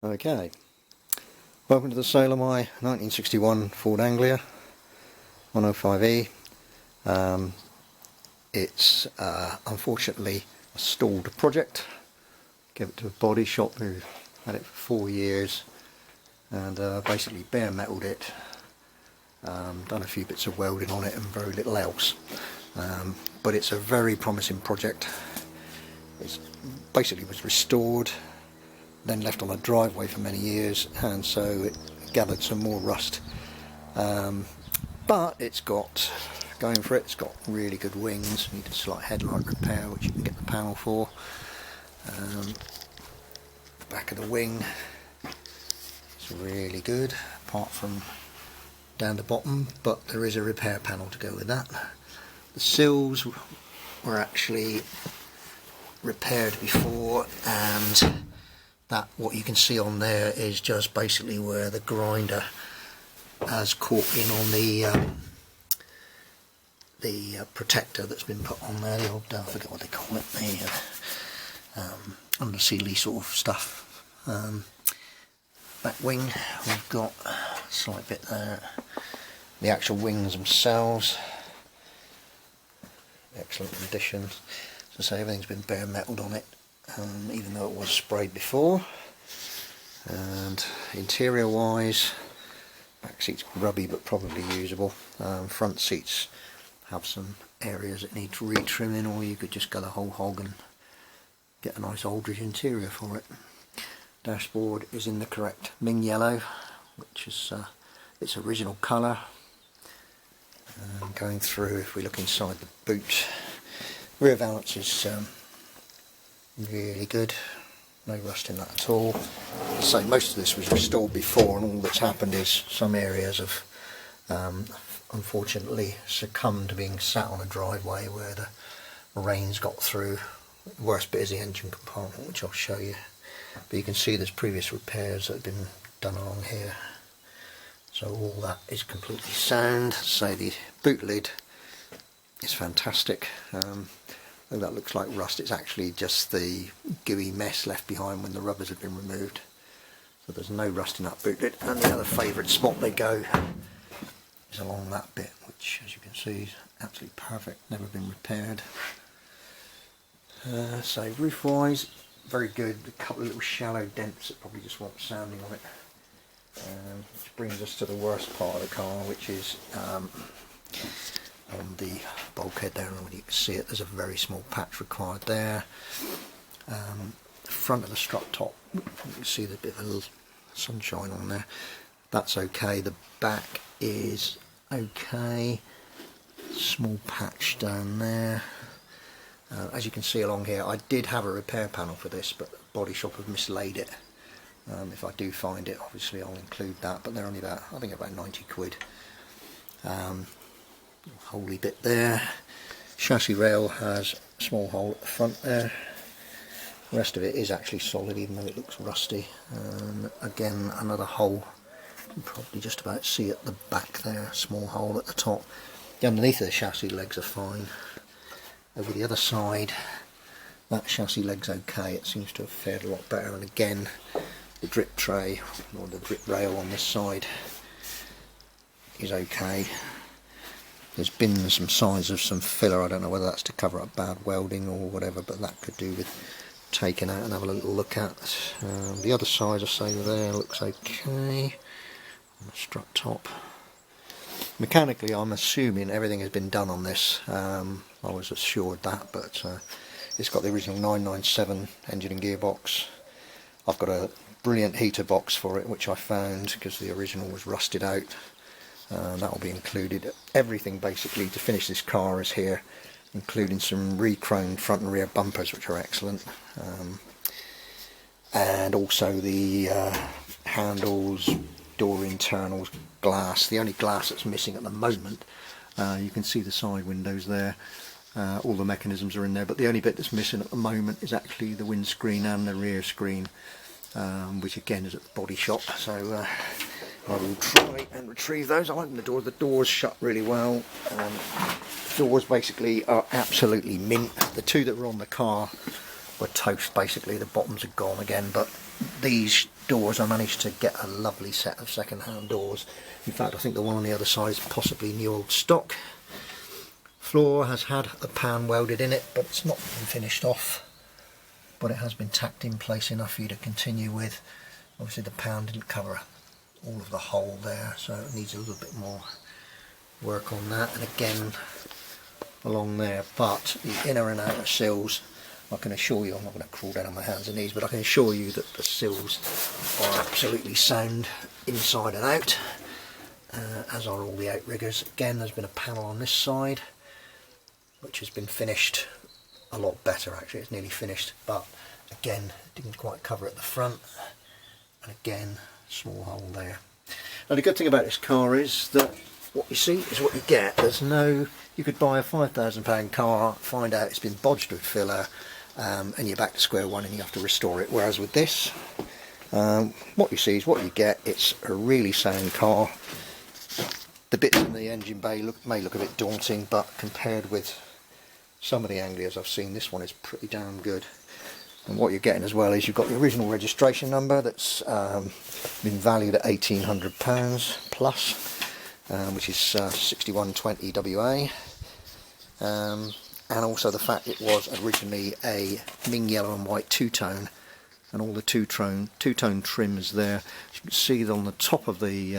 Okay, welcome to the sale of my 1961 Ford Anglia 105E. It's unfortunately a stalled project. Gave it to a body shop who had it for 4 years and basically bare metalled it, done a few bits of welding on it and very little else. But it's a very promising project. It basically was restored, then left on a driveway for many years, and so it gathered some more rust, but it's got going for it. It's got really good wings. Needed a slight headlight repair, which you can get the panel for. Back of the wing, it's really good apart from down the bottom, but there is a repair panel to go with that. The sills were actually repaired before, and that what you can see on there is just basically where the grinder has caught in on the protector that's been put on there, the old, I forget what they call it, the undersealy sort of stuff. Back wing, we've got a slight bit there. The actual wings themselves, excellent condition. As I say, everything's been bare metalled on it, even though it was sprayed before. And interior wise, back seats grubby but probably usable. Front seats have some areas that need retrimming, or you could just go the whole hog and get a nice Aldridge interior for it. Dashboard is in the correct Ming yellow, which is its original colour. Going through, if we look inside the boot, rear valance is really good, no rust in that at all. So most of this was restored before, and all that's happened is some areas have unfortunately succumbed to being sat on a driveway where the rains got through. The worst bit is the engine compartment, which I'll show you, but you can see there's previous repairs that have been done along here, so all that is completely sound. So the boot lid is fantastic. Though that looks like rust, it's actually just the gooey mess left behind when the rubbers have been removed. So there's no rust in that boot lid. And the other favourite spot they go is along that bit, which, as you can see, is absolutely perfect, never been repaired. So roof wise, very good. A couple of little shallow dents that probably just want sanding on it. Which brings us to the worst part of the car, which is on the bulkhead there, and you can see it, there's a very small patch required there. Front of the strut top, you can see there's a bit of a little sunshine on there. That's okay. The back is okay. Small patch down there. As you can see along here, I did have a repair panel for this, but the body shop have mislaid it. If I do find it, obviously I'll include that, but they're only about, I think about 90 quid. Holey bit there. Chassis rail has a small hole at the front there. The rest of it is actually solid, even though it looks rusty. Again, another hole. You can probably just about see at the back there, a small hole at the top. The underneath of the chassis legs are fine. Over the other side, that chassis leg's okay. It seems to have fared a lot better. And again, the drip tray, or the drip rail on this side, is okay. There's been some signs of some filler. I don't know whether that's to cover up bad welding or whatever, but that could do with taking out and have a little look at. The other side, I say there, looks okay. On the strut top. Mechanically, I'm assuming everything has been done on this. I was assured that, but it's got the original 997 engine and gearbox. I've got a brilliant heater box for it, which I found because the original was rusted out. That will be included. Everything basically to finish this car is here, including some re-chromed front and rear bumpers, which are excellent, and also the handles, door internals, glass. The only glass that's missing at the moment, you can see the side windows there. All the mechanisms are in there, but the only bit that's missing at the moment is actually the windscreen and the rear screen, which again is at the body shop. So I will try and retrieve those. I'll open the door. The door's shut really well. Doors basically are absolutely mint. The two that were on the car were toast basically. The bottoms are gone again, but these doors I managed to get a lovely set of second-hand doors. In fact, I think the one on the other side is possibly new old stock. Floor has had a pan welded in it, but it's not been finished off, but it has been tacked in place enough for you to continue with. Obviously the pan didn't cover all of the hole there, so it needs a little bit more work on that, and again along there. But the inner and outer sills, I can assure you, I'm not going to crawl down on my hands and knees, but I can assure you that the sills are absolutely sound inside and out, as are all the outriggers. Again, there's been a panel on this side which has been finished a lot better, actually. It's nearly finished, but again, didn't quite cover at the front, and again, small hole there. Now the good thing about this car is that what you see is what you get. There's no, you could buy a £5,000 car, find out it's been bodged with filler, and you're back to square one and you have to restore it. Whereas with this, what you see is what you get. It's a really sound car. The bits in the engine bay may look a bit daunting, but compared with some of the Anglias I've seen, this one is pretty damn good. And what you're getting as well is you've got the original registration number that's been valued at £1,800 plus, which is 6120 WA, and also the fact it was originally a Ming yellow and white two-tone, and all the two-tone trims there. As you can see on the top of the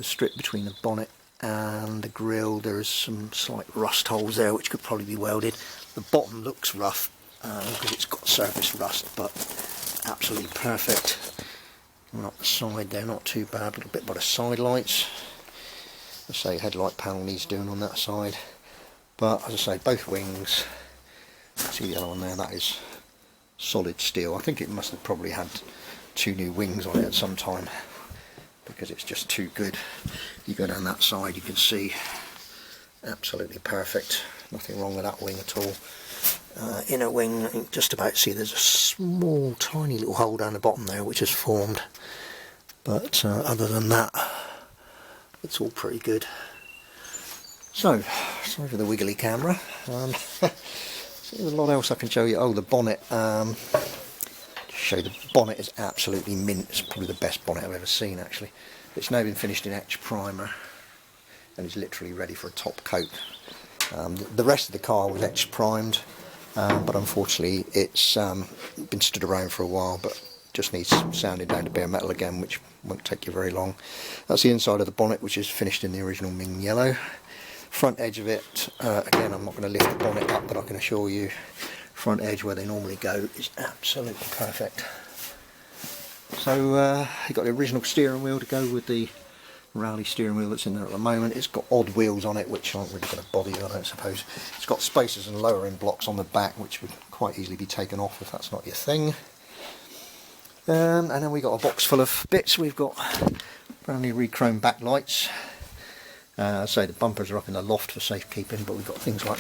strip between the bonnet and the grille, there is some slight rust holes there which could probably be welded. The bottom looks rough because it's got surface rust, but absolutely perfect. Coming up the side there, not too bad. A little bit by the side lights. I say headlight panel needs doing on that side, but as I say, both wings. See the other one there, that is solid steel. I think it must have probably had 2 new wings on it at some time, because it's just too good. You go down that side, you can see absolutely perfect. Nothing wrong with that wing at all. Inner wing, I think just about see there's a small tiny little hole down the bottom there which has formed, but other than that it's all pretty good. So, sorry for the wiggly camera. There's a lot else I can show you. Oh, the bonnet. Show the bonnet is absolutely mint. It's probably the best bonnet I've ever seen, actually. It's now been finished in etch primer and is literally ready for a top coat. The rest of the car was etch primed, but unfortunately it's been stood around for a while, but just needs sanding down to bare metal again, which won't take you very long. That's the inside of the bonnet, which is finished in the original Ming yellow. Front edge of it, again, I'm not going to lift the bonnet up, but I can assure you front edge where they normally go is absolutely perfect. So you've got the original steering wheel to go with the rally steering wheel that's in there at the moment. It's got odd wheels on it which aren't really going to bother you, I don't suppose. It's got spacers and lowering blocks on the back which would quite easily be taken off if that's not your thing. And then we got a box full of bits. We've got brand new re-chrome backlights. So the bumpers are up in the loft for safekeeping, but we've got things like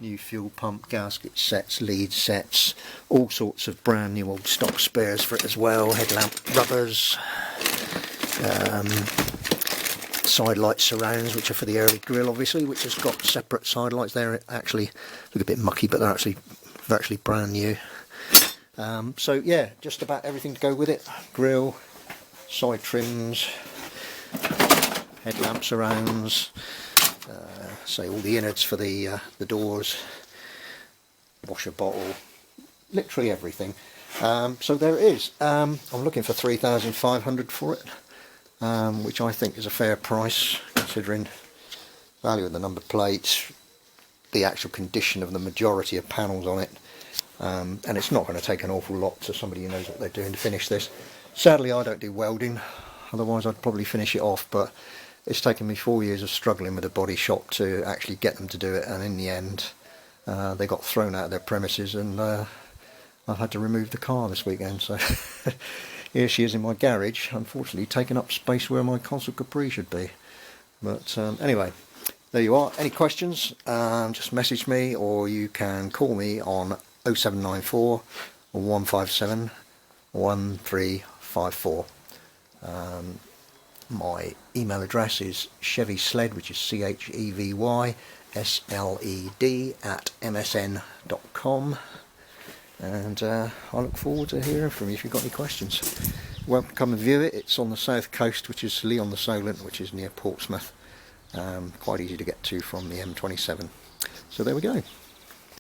new fuel pump, gasket sets, lead sets, all sorts of brand new old stock spares for it as well, headlamp rubbers, side light surrounds which are for the early grille obviously, which has got separate side lights there. Actually look a bit mucky, but they're actually virtually brand new. So yeah, just about everything to go with it. Grille, side trims, headlamp surrounds, say all the innards for the doors, washer bottle, literally everything. So there it is. I'm looking for $3,500 for it, which I think is a fair price considering value of the number plates, the actual condition of the majority of panels on it, and it's not going to take an awful lot to somebody who knows what they're doing to finish this. Sadly I don't do welding, otherwise I'd probably finish it off, but it's taken me 4 years of struggling with a body shop to actually get them to do it, and in the end they got thrown out of their premises, and I've had to remove the car this weekend. So here she is in my garage, unfortunately taking up space where my Consul Capri should be. But anyway, there you are. Any questions, just message me, or you can call me on 0794 157 1354. My email address is chevysled, which is CHEVYSLED @msn.com. and I look forward to hearing from you if you've got any questions. Welcome, come and view it. It's on the south coast, which is Leon-the-Solent, which is near Portsmouth. Quite easy to get to from the M27. So there we go.